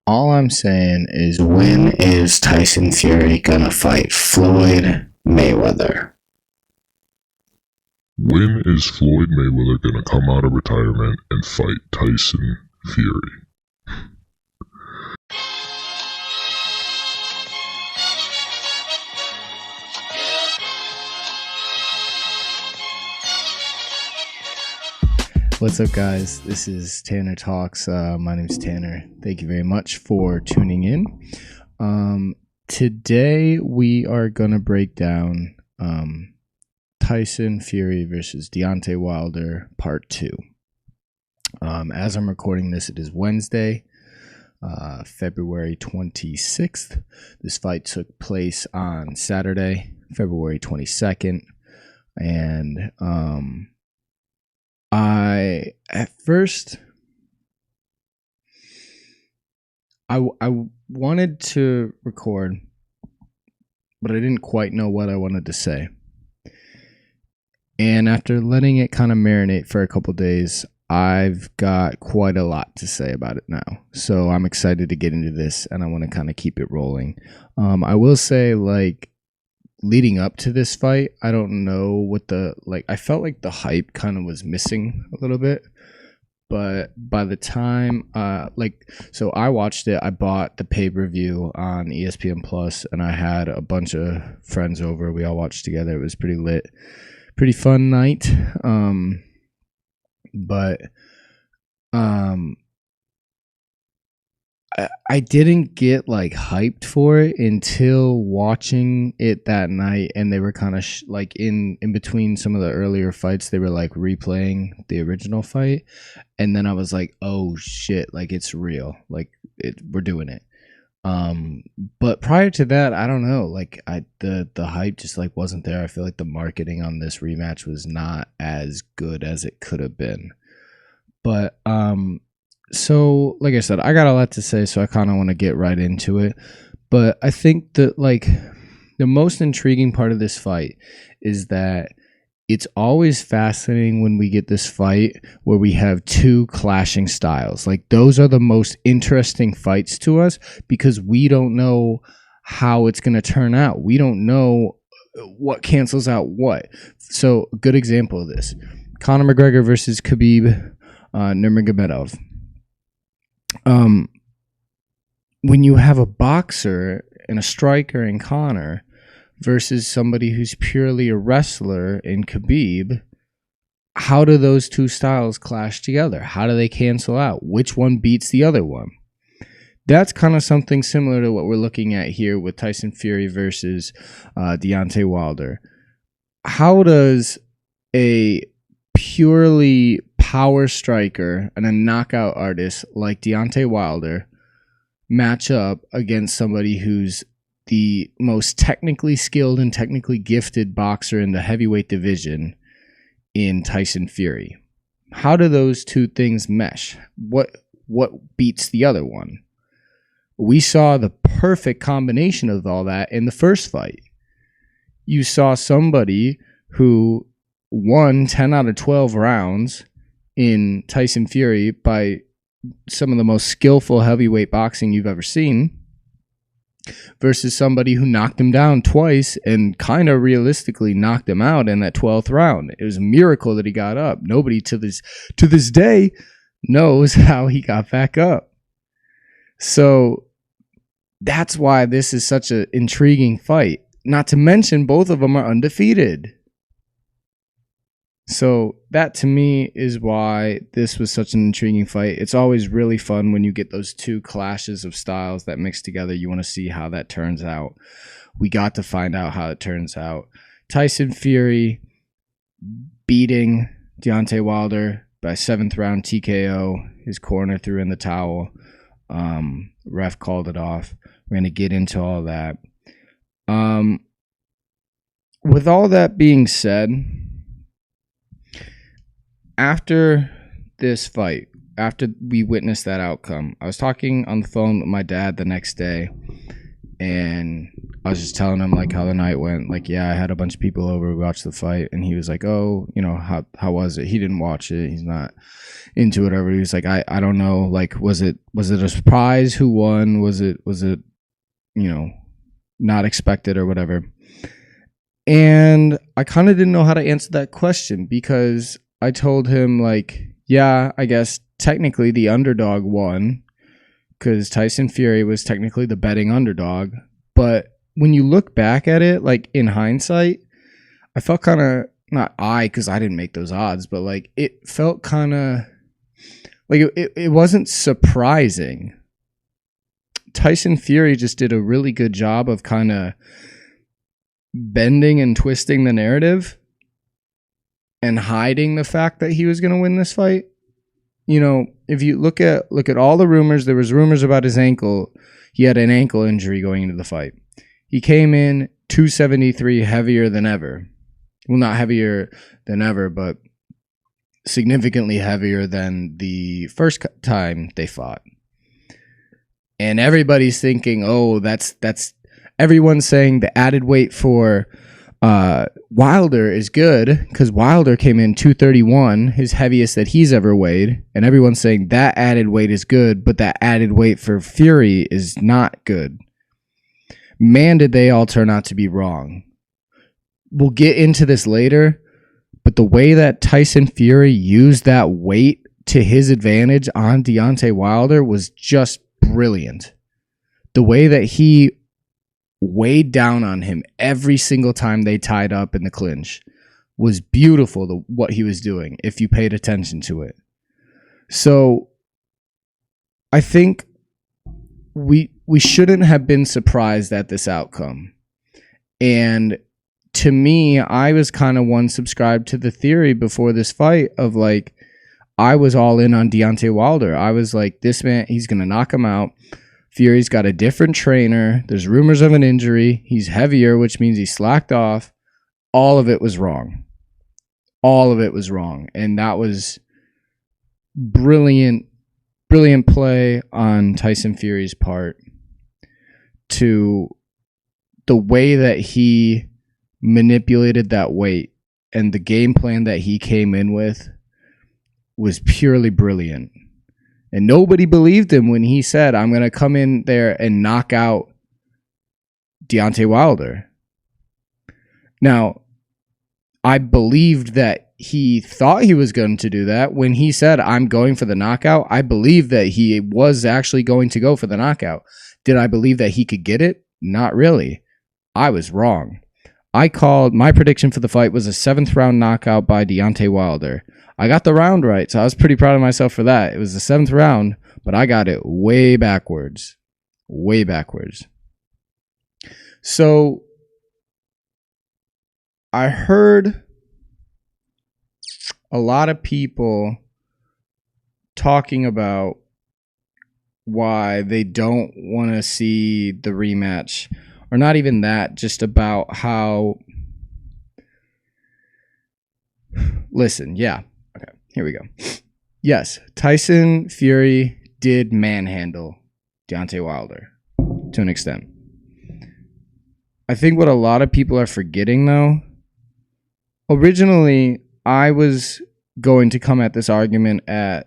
All I'm saying is, when is Tyson Fury gonna fight Floyd Mayweather? When is Floyd Mayweather going to come out of retirement and fight Tyson Fury? What's up, guys? This is Tanner Talks. My name is Tanner. Thank you very much for tuning in. Today we are gonna break down Tyson Fury versus Deontay Wilder Part 2. As I'm recording this, it is Wednesday, February 26th. This fight took place on Saturday, February 22nd, and at first I wanted to record, but I didn't quite know what I wanted to say. And after letting it kind of marinate for a couple days, I've got quite a lot to say about it now. So I'm excited to get into this, and I want to kind of keep it rolling. I will say, leading up to this fight, I don't know what I felt like the hype kind of was missing a little bit. But by the time, so I watched it. I bought the pay-per-view on ESPN Plus, and I had a bunch of friends over. We all watched together. It was pretty lit, pretty fun night. I didn't get hyped for it until watching it that night, and they were kind of in between some of the earlier fights, they were replaying the original fight, and then I was like, oh shit, it's real, we're doing it. But prior to that, I don't know, the hype just wasn't there. I feel like the marketing on this rematch was not as good as it could have been. But so, like I said, I got a lot to say, so I kind of want to get right into it. But I think that, the most intriguing part of this fight is that it's always fascinating when we get this fight where we have two clashing styles. Those are the most interesting fights to us because we don't know how it's going to turn out. We don't know what cancels out what. So, a good example of this, Conor McGregor versus Khabib Nurmagomedov. When you have a boxer and a striker in Conor versus somebody who's purely a wrestler in Khabib, how do those two styles clash together? How do they cancel out? Which one beats the other one? That's kind of something similar to what we're looking at here with Tyson Fury versus Deontay Wilder. How does a purely power striker and a knockout artist like Deontay Wilder match up against somebody who's the most technically skilled and technically gifted boxer in the heavyweight division in Tyson Fury? How do those two things mesh? What beats the other one? We saw the perfect combination of all that in the first fight. You saw somebody who won 10 out of 12 rounds in Tyson Fury by some of the most skillful heavyweight boxing you've ever seen, versus somebody who knocked him down twice and kind of realistically knocked him out in that 12th round. It was a miracle that he got up. Nobody to this day knows how he got back up. So that's why this is such an intriguing fight. Not to mention, both of them are undefeated. So that, to me, is why this was such an intriguing fight. It's always really fun when you get those two clashes of styles that mix together. You want to see how that turns out. We got to find out how it turns out. Tyson Fury beating Deontay Wilder by 7th round TKO. His corner threw in the towel. Ref called it off. We're going to get into all that. With all that being said, after this fight, after we witnessed that outcome, I was talking on the phone with my dad the next day, and I was just telling him like how the night went. Like, yeah, I had a bunch of people over, we watched the fight, and he was like, oh, you know, how was it? He didn't watch it. He's not into it. Whatever. He was like, I don't know. Like, was it a surprise? Who won? Was it you know, not expected or whatever? And I kind of didn't know how to answer that question, because I told him like, yeah, I guess technically the underdog won, because Tyson Fury was technically the betting underdog. But when you look back at it, like in hindsight, I felt kind of, not because I didn't make those odds, but like it felt kind of like it wasn't surprising. Tyson Fury just did a really good job of kind of bending and twisting the narrative and hiding the fact that he was going to win this fight. You know, if you look at all the rumors, there was rumors about his ankle. He had an ankle injury going into the fight. He came in 273 heavier than ever. Well, not heavier than ever, but significantly heavier than the first time they fought. And everybody's thinking, oh, that's everyone's saying the added weight for Wilder is good, because Wilder came in 231, his heaviest that he's ever weighed, and everyone's saying that added weight is good, but that added weight for Fury is not good. Man, did they all turn out to be wrong. We'll get into this later, but the way that Tyson Fury used that weight to his advantage on Deontay Wilder was just brilliant. The way that he weighed down on him every single time they tied up in the clinch was beautiful, what he was doing, if you paid attention to it. So I think we shouldn't have been surprised at this outcome. And to me, I was kind of one subscribed to the theory before this fight of like, I was all in on Deontay Wilder. I was like, this man, he's going to knock him out. Fury's got a different trainer. There's rumors of an injury. He's heavier, which means he slacked off. All of it was wrong. All of it was wrong. And that was brilliant play on Tyson Fury's part, to the way that he manipulated that weight and the game plan that he came in with was purely brilliant. And nobody believed him when he said, I'm going to come in there and knock out Deontay Wilder. Now, I believed that he thought he was going to do that. When he said, I'm going for the knockout, I believed that he was actually going to go for the knockout. Did I believe that he could get it? Not really. I was wrong. I called, my prediction for the fight was a 7th round knockout by Deontay Wilder. I got the round right, so I was pretty proud of myself for that. It was the 7th round, but I got it way backwards. Way backwards. So I heard a lot of people talking about why they don't want to see the rematch, or not even that, just about how... Listen, yeah. Okay, here we go. Yes, Tyson Fury did manhandle Deontay Wilder to an extent. I think what a lot of people are forgetting, though, originally I was going to come at this argument as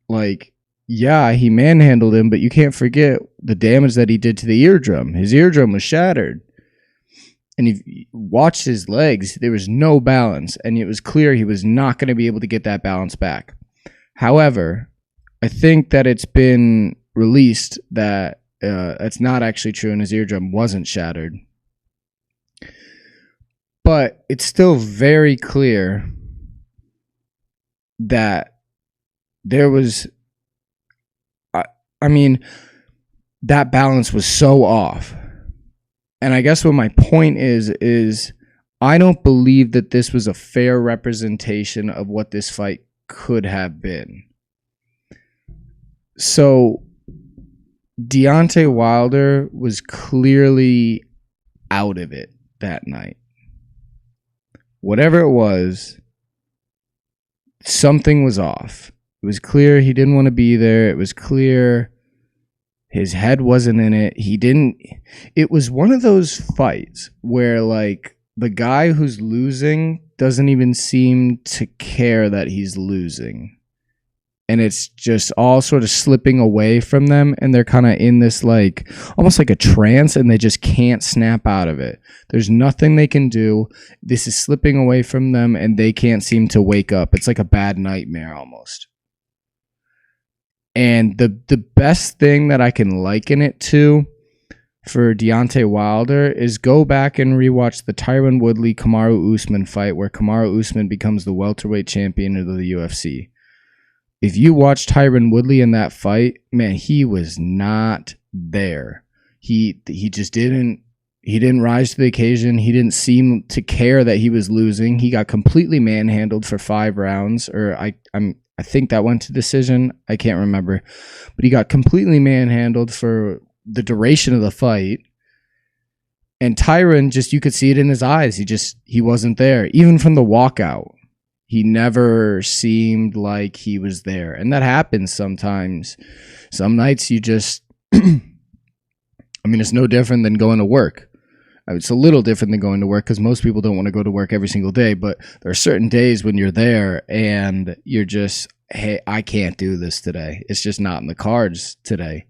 like, yeah, he manhandled him, but you can't forget the damage that he did to the eardrum. His eardrum was shattered. And if you watched his legs, there was no balance, and it was clear he was not going to be able to get that balance back. However, I think that it's been released that that's not actually true, and his eardrum wasn't shattered. But it's still very clear that there was... I mean, that balance was so off. And I guess what my point is I don't believe that this was a fair representation of what this fight could have been. So Deontay Wilder was clearly out of it that night. Whatever it was, something was off. It was clear he didn't want to be there. It was clear His head wasn't in it. It was one of those fights where like the guy who's losing doesn't even seem to care that he's losing. And it's just all sort of slipping away from them, and they're kind of in this like almost like a trance, and they just can't snap out of it. There's nothing they can do. This is slipping away from them, and they can't seem to wake up. It's like a bad nightmare almost. And the best thing that I can liken it to for Deontay Wilder is go back and rewatch the Tyron Woodley Kamaru Usman fight, where Kamaru Usman becomes the welterweight champion of the UFC. If you watch Tyron Woodley in that fight, man, he was not there. He just didn't rise to the occasion. He didn't seem to care that he was losing. He got completely manhandled for 5 rounds, or I think that went to decision. I can't remember. But he got completely manhandled for the duration of the fight. And Tyron, just you could see it in his eyes. He wasn't there. Even from the walkout, he never seemed like he was there. And that happens sometimes. Some nights you just, I mean, it's no different than going to work. It's a little different than going to work because most people don't want to go to work every single day. But there are certain days when you're there and you're just, hey, I can't do this today. It's just not in the cards today.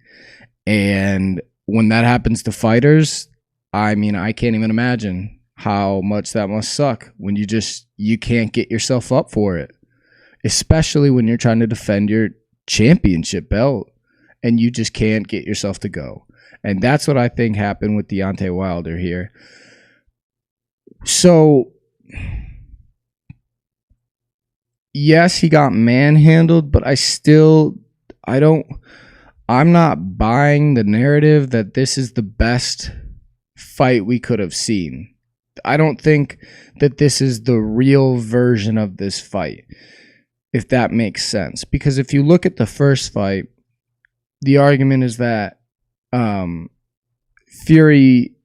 And when that happens to fighters, I mean, I can't even imagine how much that must suck when you can't get yourself up for it, especially when you're trying to defend your championship belt and you just can't get yourself to go. And that's what I think happened with Deontay Wilder here. So, yes, he got manhandled, but I'm not buying the narrative that this is the best fight we could have seen. I don't think that this is the real version of this fight, if that makes sense. Because if you look at the first fight, the argument is that Fury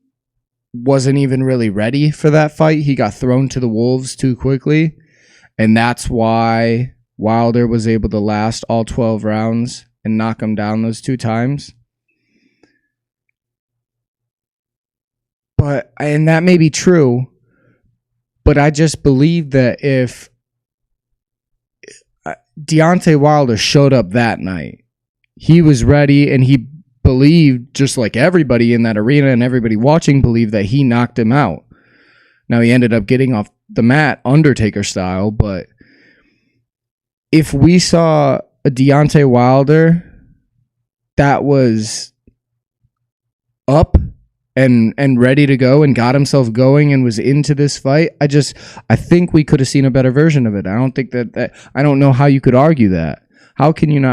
wasn't even really ready for that fight. He got thrown to the wolves too quickly, and that's why Wilder was able to last all 12 rounds and knock him down those 2 times. And that may be true, but I just believe that if Deontay Wilder showed up that night, he was ready and he believed, just like everybody in that arena and everybody watching believed, that he knocked him out. Now, he ended up getting off the mat Undertaker style, but if we saw a Deontay Wilder that was up and ready to go and got himself going and was into this fight, I think we could have seen a better version of it. I don't think that I don't know how you could argue that. How can you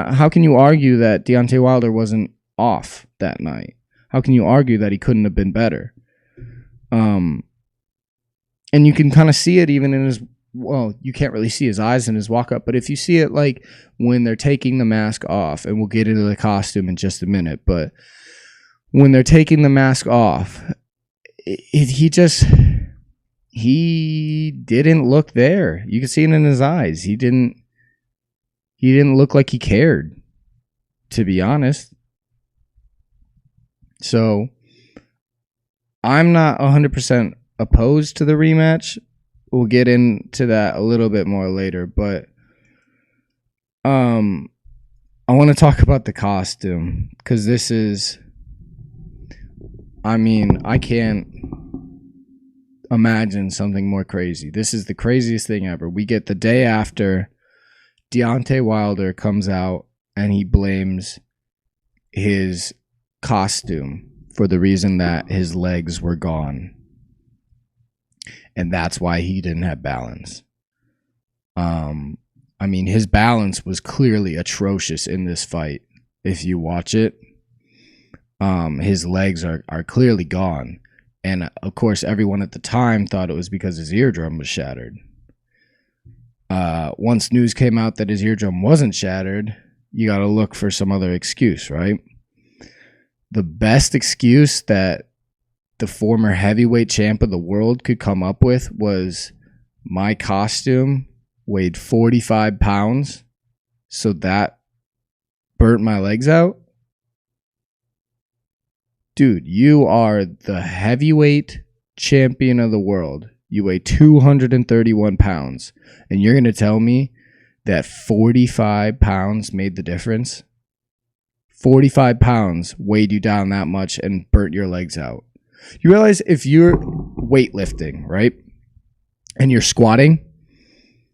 argue that Deontay Wilder wasn't off that night? How can you argue that he couldn't have been better? And you can kind of see it even in his, well, you can't really see his eyes in his walk up, but if you see it like when they're taking the mask off, and we'll get into the costume in just a minute, but when they're taking the mask off, he didn't look there. You can see it in his eyes. He didn't look like he cared, to be honest. So I'm not 100% opposed to the rematch. We'll get into that a little bit more later, but I want to talk about the costume, because this is, I mean, I can't imagine something more crazy. This is the craziest thing ever. We get the day after Deontay Wilder comes out and he blames his costume for the reason that his legs were gone. And that's why he didn't have balance. I mean, his balance was clearly atrocious in this fight. If you watch it, his legs are clearly gone. And of course, everyone at the time thought it was because his eardrum was shattered. Once news came out that his eardrum wasn't shattered, you got to look for some other excuse, right? The best excuse that the former heavyweight champ of the world could come up with was, my costume weighed 45 pounds, so that burnt my legs out. dude, you are the heavyweight champion of the world. You weigh 231 pounds. And you're going to tell me that 45 pounds made the difference? 45 pounds weighed you down that much and burnt your legs out. You realize if you're weightlifting, right? And you're squatting,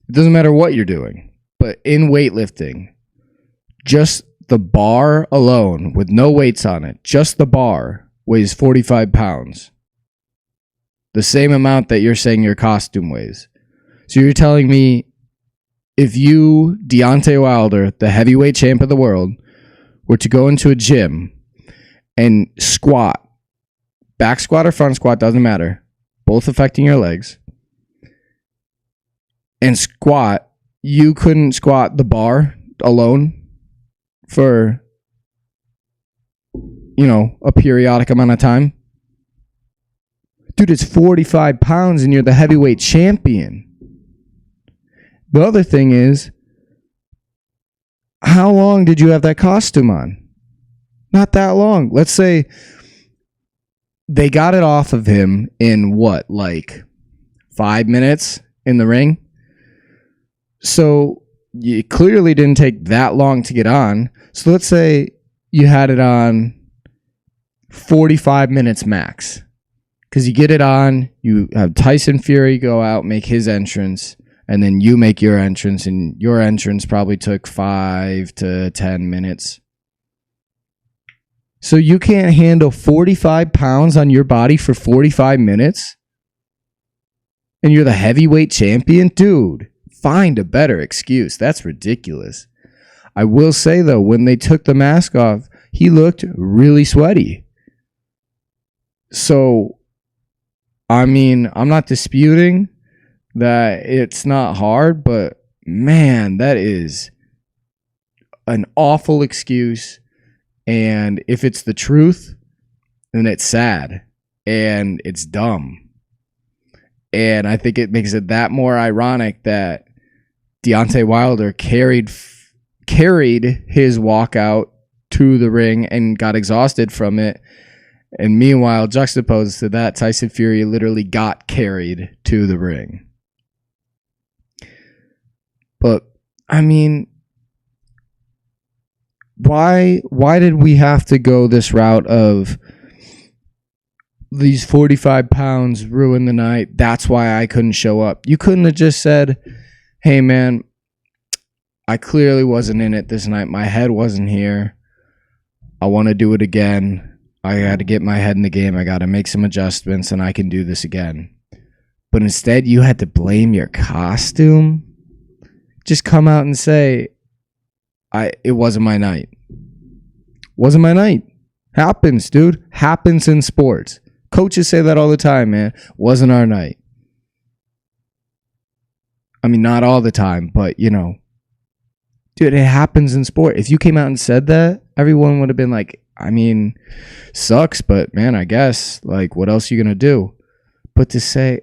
it doesn't matter what you're doing. But in weightlifting, just the bar alone with no weights on it, just the bar weighs 45 pounds. The same amount that you're saying your costume weighs. So you're telling me if you, Deontay Wilder, the heavyweight champ of the world, were to go into a gym and squat, back squat or front squat, doesn't matter, both affecting your legs, and squat, you couldn't squat the bar alone for, a periodic amount of time? Dude, it's 45 pounds and you're the heavyweight champion. The other thing is, how long did you have that costume on? Not that long. Let's say they got it off of him in 5 minutes in the ring? So you clearly didn't take that long to get on. So let's say you had it on 45 minutes max. Because you get it on, you have Tyson Fury go out, make his entrance, and then you make your entrance, and your entrance probably took 5 to 10 minutes. So you can't handle 45 pounds on your body for 45 minutes? And you're the heavyweight champion? Dude, find a better excuse. That's ridiculous. I will say, though, when they took the mask off, he looked really sweaty. So, I mean, I'm not disputing that it's not hard, but man, that is an awful excuse. And if it's the truth, then it's sad and it's dumb. And I think it makes it that more ironic that Deontay Wilder carried his walkout to the ring and got exhausted from it. And meanwhile, juxtaposed to that, Tyson Fury literally got carried to the ring. But, I mean, why did we have to go this route of these 45 pounds ruined the night? That's why I couldn't show up. You couldn't have just said, hey, man, I clearly wasn't in it this night. My head wasn't here. I want to do it again. I got to get my head in the game. I got to make some adjustments, and I can do this again. But instead, you had to blame your costume. Just come out and say, it wasn't my night. Wasn't my night. Happens, dude. Happens in sports. Coaches say that all the time, man. Wasn't our night. I mean, not all the time, but, dude, it happens in sport. If you came out and said that, everyone would have been like, I mean, sucks, but man, I guess, what else are you going to do? But to say,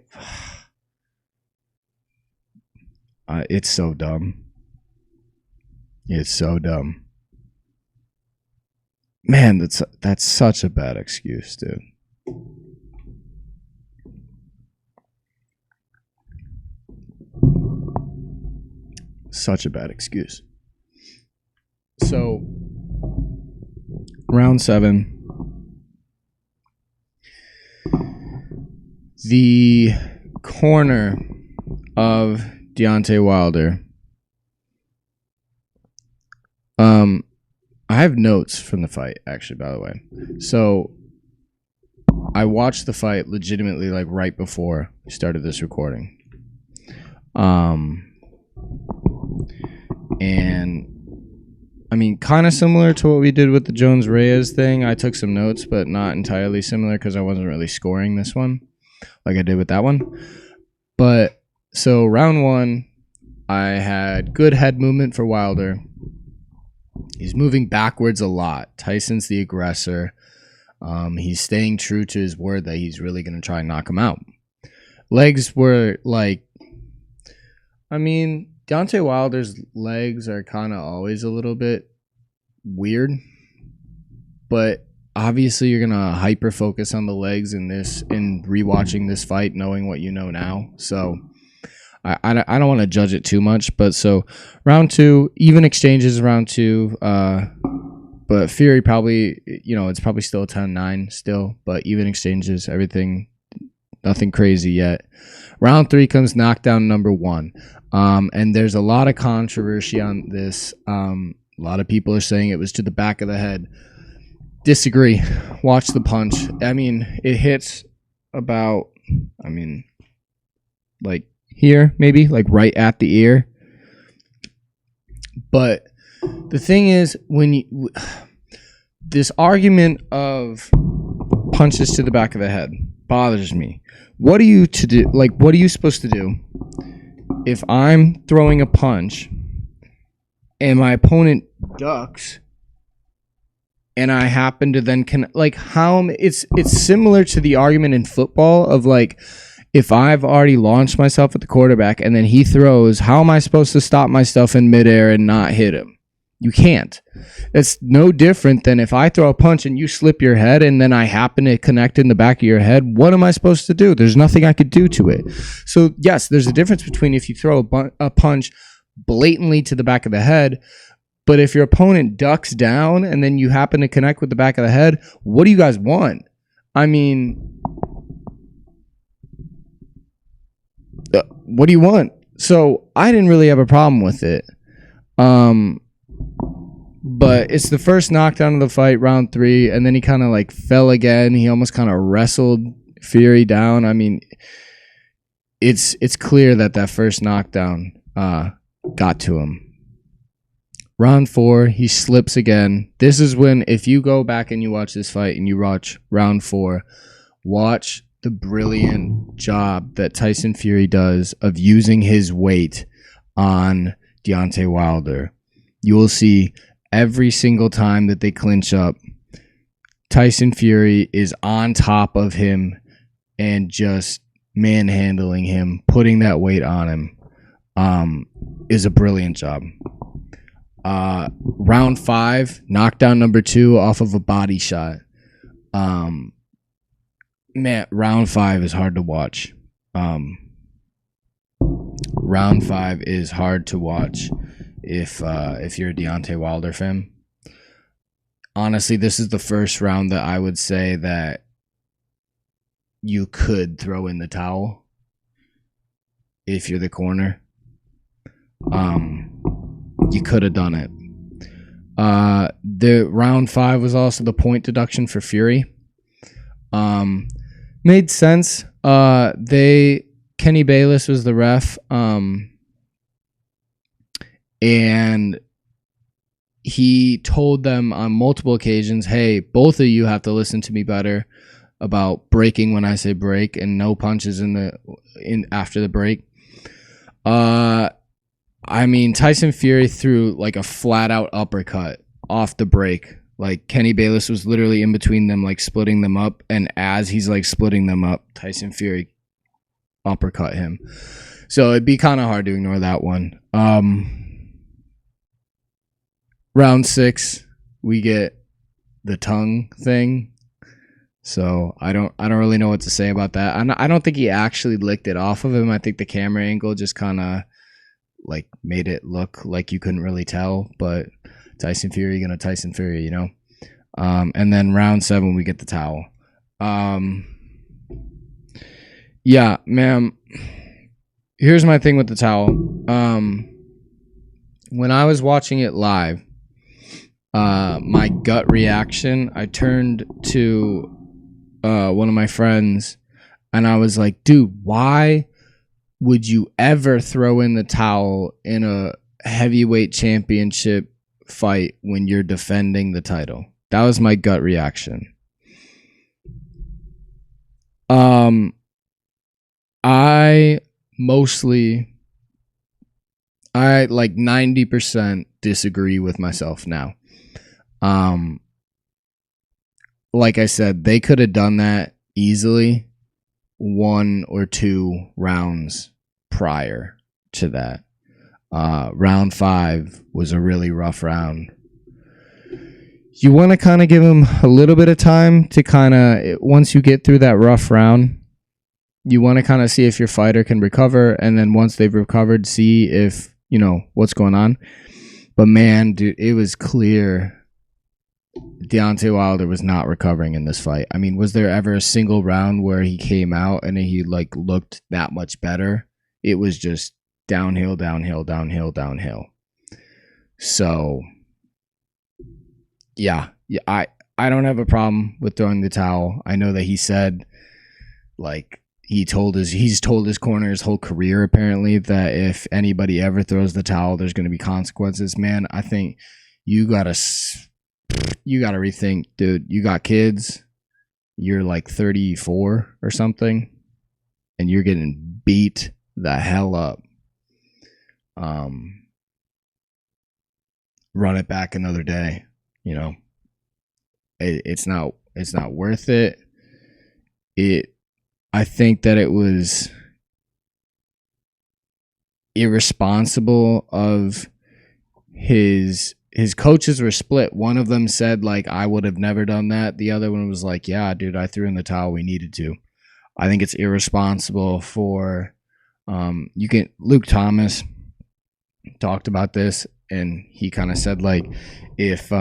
it's so dumb. It's so dumb. Man, that's such a bad excuse, dude. Such a bad excuse. So, round 7. The corner of Deontay Wilder. I have notes from the fight, actually, by the way. So, I watched the fight legitimately right before we started this recording. And I mean, kind of similar to what we did with the Jones-Reyes thing. I took some notes, but not entirely similar because I wasn't really scoring this one like I did with that one. But so round 1, I had good head movement for Wilder. He's moving backwards a lot. Tyson's the aggressor. He's staying true to his word that he's really going to try and knock him out. Legs were Deontay Wilder's legs are kind of always a little bit weird, but obviously you're gonna hyper focus on the legs in rewatching this fight, knowing what you know now. So I don't want to judge it too much, but so round 2, even exchanges round 2. But Fury probably, it's probably still a 10-9 still, but even exchanges, everything, nothing crazy yet. Round 3 comes knockdown number 1. And there's a lot of controversy on this. A lot of people are saying it was to the back of the head. Disagree. Watch the punch. I mean, it hits about, like here, maybe, like right at the ear. But the thing is, this argument of punches to the back of the head bothers me. What are you to do? Like, what are you supposed to do if I'm throwing a punch and my opponent ducks and I happen to then it's similar to the argument in football of like, if I've already launched myself at the quarterback and then he throws, how am I supposed to stop myself in midair and not hit him? You can't. It's no different than if I throw a punch and you slip your head and then I happen to connect in the back of your head. What am I supposed to do? There's nothing I could do to it. So yes, there's a difference between if you throw a punch blatantly to the back of the head, but if your opponent ducks down and then you happen to connect with the back of the head, what do you guys want? I mean, what do you want? So I didn't really have a problem with it. But it's the first knockdown of the fight, round 3, and then he kind of like fell again. He almost kind of wrestled Fury down. I mean, it's clear that first knockdown got to him. Round 4, he slips again. This is when, if you go back and you watch this fight and you watch round 4, watch the brilliant job that Tyson Fury does of using his weight on Deontay Wilder. You will see every single time that they clinch up, Tyson Fury is on top of him and just manhandling him, putting that weight on him, is a brilliant job. Round 5, knockdown number 2 off of a body shot. Man, round 5 is hard to watch. Round 5 is hard to watch if you're a Deontay Wilder fan. Honestly, this is the first round that I would say that you could throw in the towel if you're the corner. You could have done it. The round 5 was also the point deduction for Fury. Made sense. Kenny Bayless was the ref. And he told them on multiple occasions, hey, both of you have to listen to me better about breaking when I say break and no punches after the break. I mean, Tyson Fury threw like a flat out uppercut off the break. Like Kenny Bayless was literally in between them, like splitting them up. And as he's like splitting them up, Tyson Fury uppercut him. So it'd be kind of hard to ignore that one. Round 6, we get the tongue thing. So I don't really know what to say about that. I don't think he actually licked it off of him. I think the camera angle just kind of like made it look like you couldn't really tell. But Tyson Fury gonna Tyson Fury, you know. And then round 7, we get the towel. Yeah, ma'am. Here's my thing with the towel. When I was watching it live, my gut reaction, I turned to one of my friends and I was like, dude, why would you ever throw in the towel in a heavyweight championship fight when you're defending the title? That was my gut reaction. I like 90% disagree with myself now. Like I said, they could have done that easily 1 or 2 rounds prior to that. Round 5 was a really rough round. you want to kind of give him a little bit of time to kind of, once you get through that rough round, you want to kind of see if your fighter can recover. And then once they've recovered, see if, you know, what's going on. But man, dude, it was clear Deontay Wilder was not recovering in this fight. I mean, was there ever a single round where he came out and he like looked that much better? It was just downhill, downhill, downhill, downhill. So yeah, I don't have a problem with throwing the towel. I know that he said, like, he's told his corner his whole career apparently that if anybody ever throws the towel, there's going to be consequences. Man, I think you gotta rethink, dude. You got kids. You're like 34 or something, and you're getting beat the hell up. Run it back another day. You know, it's not worth it. I think that it was irresponsible of his coaches were split. One of them said, like, I would have never done that. The other one was like, yeah, dude, I threw in the towel. We needed to. I think it's irresponsible for Luke Thomas talked about this, and he kind of said, like, if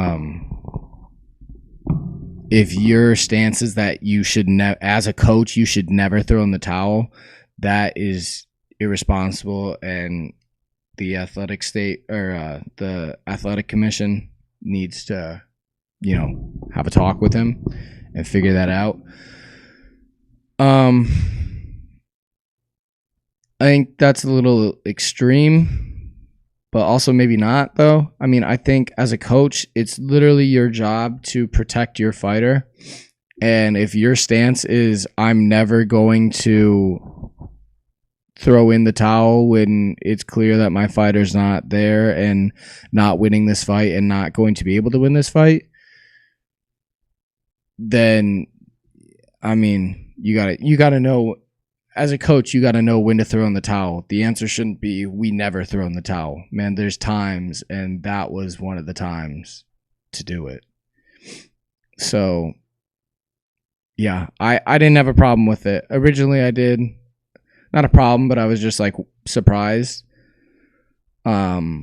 your stance is that you should as a coach, you should never throw in the towel, that is irresponsible, and the athletic the athletic commission needs to, you know, have a talk with him and figure that out. I think that's a little extreme, but also maybe not, though. I mean, I think as a coach, it's literally your job to protect your fighter. And if your stance is, I'm never going to throw in the towel when it's clear that my fighter's not there and not winning this fight and not going to be able to win this fight, then, I mean, you gotta know, as a coach, you gotta know when to throw in the towel. The answer shouldn't be, we never throw in the towel. Man, there's times, and that was one of the times to do it. So, yeah, I didn't have a problem with it. Originally, I did. Not a problem, but I was just, like, surprised. Now,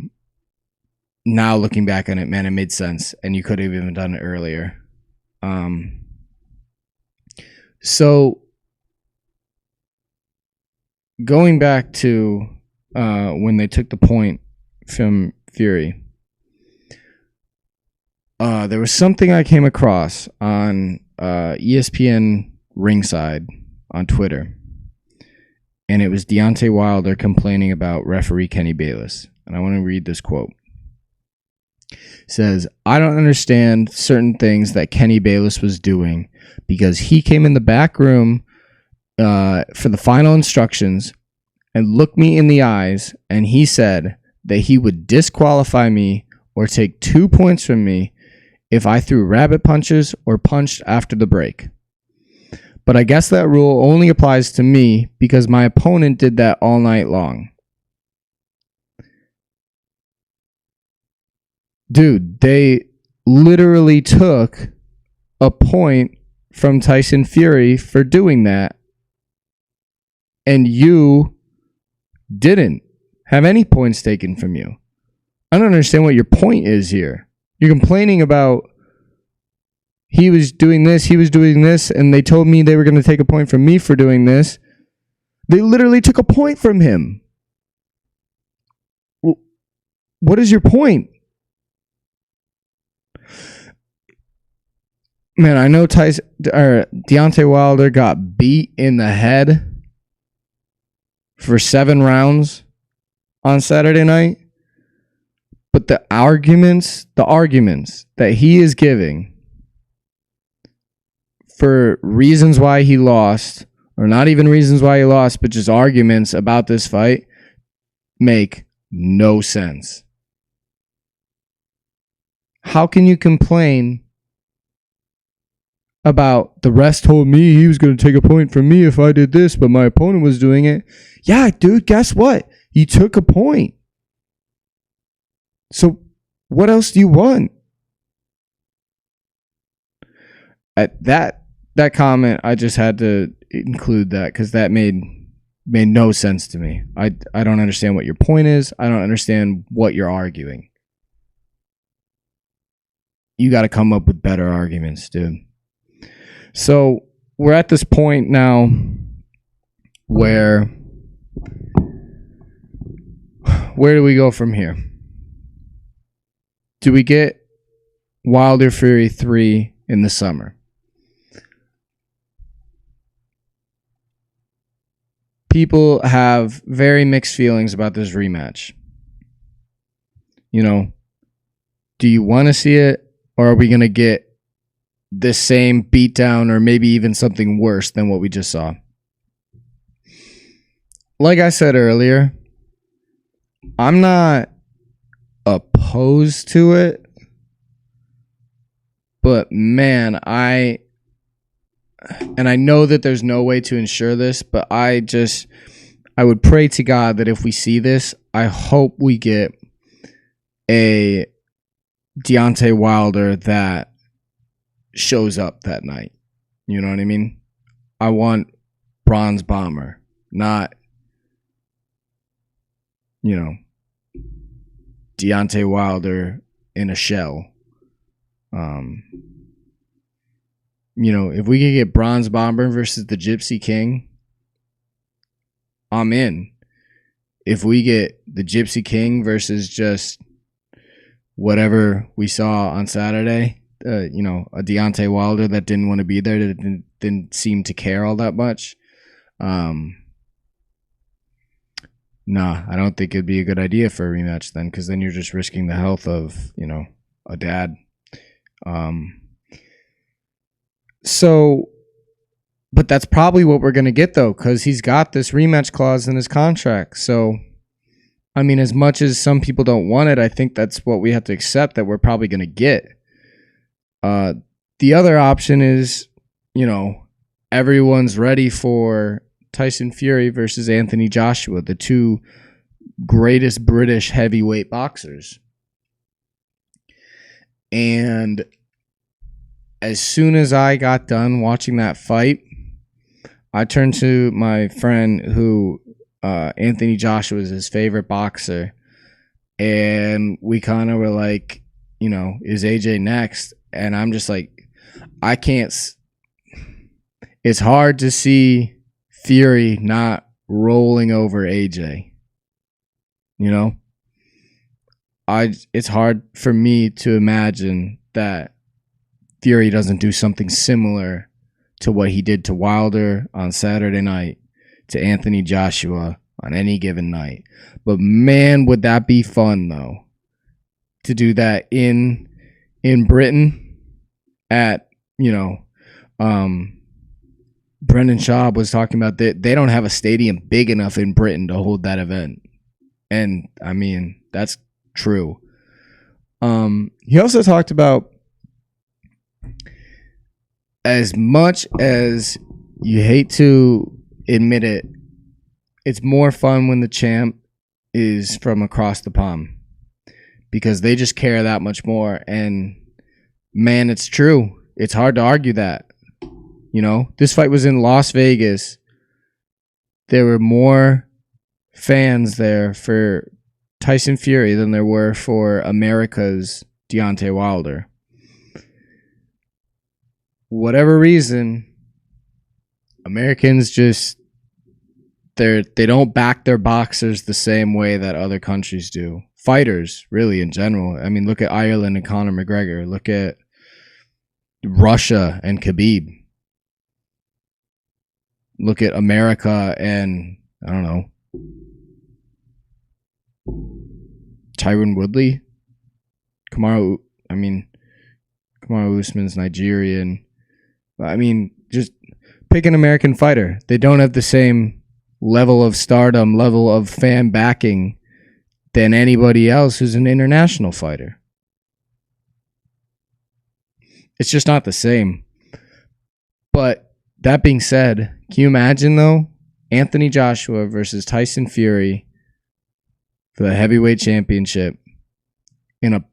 looking back on it, man, it made sense, and you could have even done it earlier. So, going back to when they took the point from Fury, there was something I came across on ESPN Ringside on Twitter, and it was Deontay Wilder complaining about referee Kenny Bayless. And I want to read this quote. It says, I don't understand certain things that Kenny Bayless was doing because he came in the back room for the final instructions and looked me in the eyes, and he said that he would disqualify me or take 2 points from me if I threw rabbit punches or punched after the break. But I guess that rule only applies to me because my opponent did that all night long. Dude, they literally took a point from Tyson Fury for doing that, and you didn't have any points taken from you. I don't understand what your point is here. You're complaining about he was doing this, and they told me they were going to take a point from me for doing this. They literally took a point from him. What is your point? Man, I know Deontay Wilder got beat in the head for 7 rounds on Saturday night. But the arguments that he is giving for reasons why he lost, or not even reasons why he lost, but just arguments about this fight, make no sense. How can you complain about the rest told me he was going to take a point from me if I did this, but my opponent was doing it? Yeah, dude, guess what? You took a point. So what else do you want? That comment, I just had to include that because that made no sense to me. I don't understand what your point is. I don't understand what you're arguing. You got to come up with better arguments, dude. So we're at this point now where do we go from here? Do we get Wilder Fury 3 in the summer? People have very mixed feelings about this rematch. You know, do you want to see it, or are we going to get the same beatdown or maybe even something worse than what we just saw? Like I said earlier, I'm not opposed to it, but man, I know that there's no way to ensure this, but I would pray to God that if we see this, I hope we get a Deontay Wilder that shows up that night. You know what I mean? I want Bronze Bomber, not, you know, Deontay Wilder in a shell. You know, if we could get Bronze Bomber versus the Gypsy King, I'm in. If we get the Gypsy King versus just whatever we saw on Saturday, you know, a Deontay Wilder that didn't want to be there, that didn't seem to care all that much. Nah, I don't think it'd be a good idea for a rematch then, because then you're just risking the health of, you know, a dad. So, but that's probably what we're going to get, though, because he's got this rematch clause in his contract. So, I mean, as much as some people don't want it, I think that's what we have to accept, that we're probably going to get. The other option is, you know, everyone's ready for Tyson Fury versus Anthony Joshua, the two greatest British heavyweight boxers. And as soon as I got done watching that fight, I turned to my friend who Anthony Joshua is his favorite boxer, and we kind of were like, you know, is AJ next? And I'm just like, I can't. It's hard to see Fury not rolling over AJ. You know, it's hard for me to imagine that Fury doesn't do something similar to what he did to Wilder on Saturday night to Anthony Joshua on any given night. But man, would that be fun though, to do that in Britain at, you know, Brendan Schaub was talking about that they don't have a stadium big enough in Britain to hold that event. And I mean, that's true. He also talked about, as much as you hate to admit it, it's more fun when the champ is from across the pond, because they just care that much more. And man, it's true. It's hard to argue that. You know, this fight was in Las Vegas. There were more fans there for Tyson Fury than there were for America's Deontay Wilder. Whatever reason, Americans just they don't back their boxers the same way that other countries do. Fighters, really, in general. I mean, look at Ireland and Conor McGregor. Look at Russia and Khabib. Look at America and, I don't know, Tyron Woodley. Kamaru Usman's Nigerian. I mean, just pick an American fighter. They don't have the same level of stardom, level of fan backing than anybody else who's an international fighter. It's just not the same. But that being said, can you imagine, though, Anthony Joshua versus Tyson Fury for the heavyweight championship in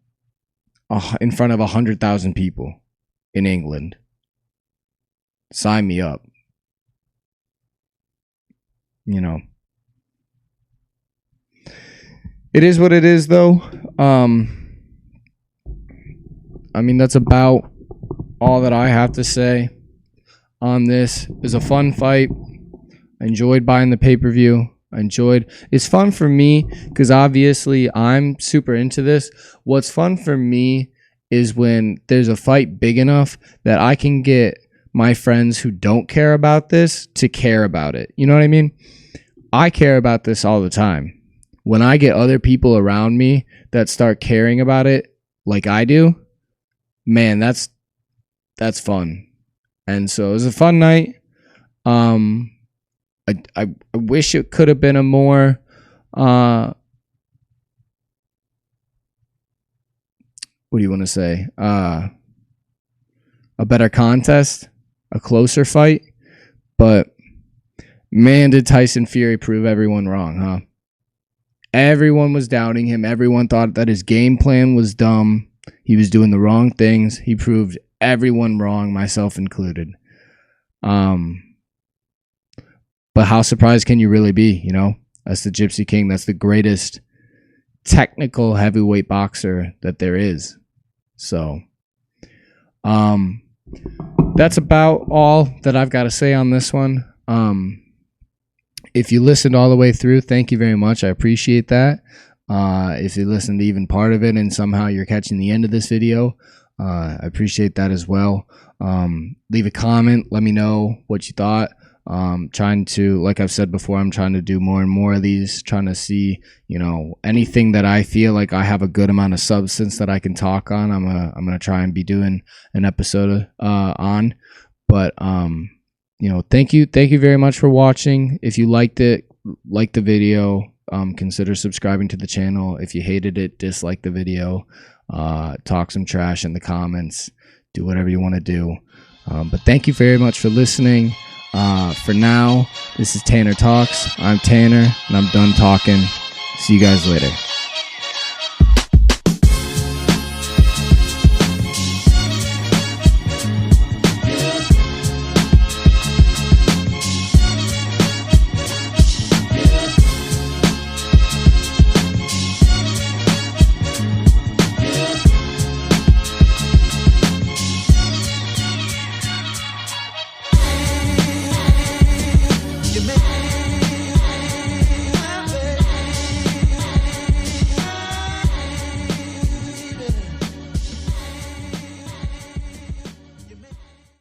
front of 100,000 people in England? sign me up. You know, it is what it is, though. I mean, that's about all that I have to say on this. It was a fun fight. I enjoyed buying the pay-per-view. It's fun for me because obviously I'm super into this. What's fun for me is when there's a fight big enough that I can get my friends who don't care about this to care about it. You know what I mean? I care about this all the time. When I get other people around me that start caring about it like I do, man, that's fun. And so it was a fun night. I wish it could have been a more what do you want to say? A better contest, a closer fight. But man, did Tyson Fury prove everyone wrong, huh? Everyone was doubting him. Everyone thought that his game plan was dumb. He was doing the wrong things. He proved everyone wrong, myself included. But how surprised can you really be? You know, that's the Gypsy King. That's the greatest technical heavyweight boxer that there is. So, that's about all that I've got to say on this one. If you listened all the way through, thank you very much. I appreciate that. If you listened to even part of it and somehow you're catching the end of this video, I appreciate that as well. Leave a comment. Let me know what you thought. Trying to, like I've said before, I'm trying to do more and more of these, trying to see, you know, anything that I feel like I have a good amount of substance that I can talk on. I'm gonna try and be doing an episode on. But you know, thank you very much for watching. If you liked it, like the video, consider subscribing to the channel. If you hated it, dislike the video, talk some trash in the comments, do whatever you want to do. But thank you very much for listening. For now, this is Tanner Talks. I'm Tanner, and I'm done talking. See you guys later.